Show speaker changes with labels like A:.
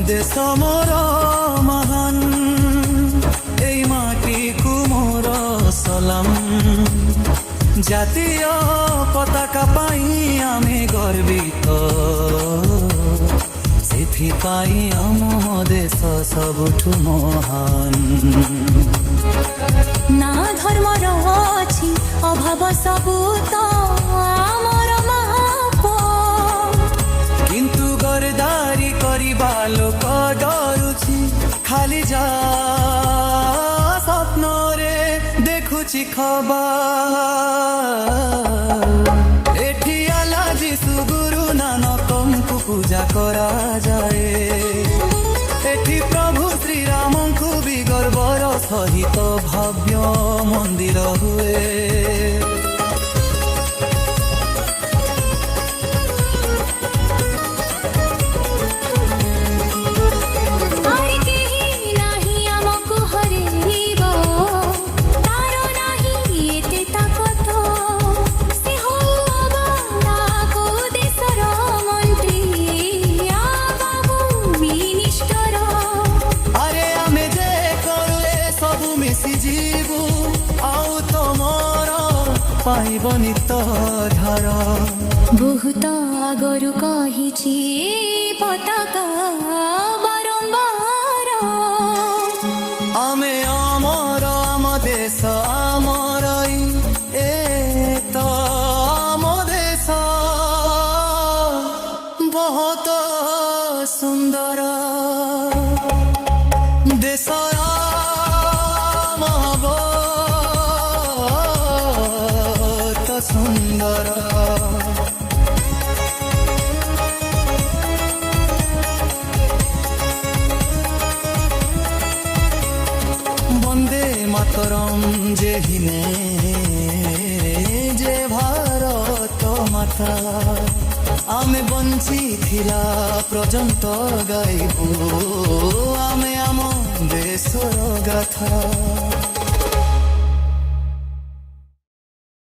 A: দেশ মোর মহান এই মাটি কুমোর সলাম জাতীয় পতাকা পাই আমি গর্বিত ସେଥିପାଇଁ ଆମ ଦେଶ ସବୁଠୁ ମହାନ
B: ନା ଧର୍ମର ଅଛି ଅଭାବ ସବୁ ତ ଆମର ମହାପ
A: କିନ୍ତୁ ଗରଦାରି କରିବା ଲୋକ ଡରୁଛି ଖାଲି ଯା ସ୍ୱପ୍ନରେ ଦେଖୁଛି ଖବର ଏଠି ଆଲା ଯୀଶୁ ଗୁରୁ ନାନକଙ୍କୁ ପୂଜା କରାଯାଏ ଏଠି ପ୍ରଭୁ ଶ୍ରୀରାମଙ୍କୁ ବି ଗର୍ବର ସହିତ ଭବ୍ୟ ମନ୍ଦିର ହୁଏ ଯିବୁ ଆଉ ତମର ପାଇବନି ତ ଧାର
B: ବହୁତ ଆଗରୁ କହିଛି ପତାକା ବାରମ୍ବାର
A: ଆମେ ଆମର ଆମ ଦେଶ ଆମର ଏ ତ ଆମ ଦେଶ ବହୁତ ସୁନ୍ଦର ଦେଶ ସୁନ୍ଦର বন্দে মাতরম যে হিনে যে ভারত মাতা আমি বঞ্চিথিলা পর্যন্ত গাইবু আমি আম দেশর গাথা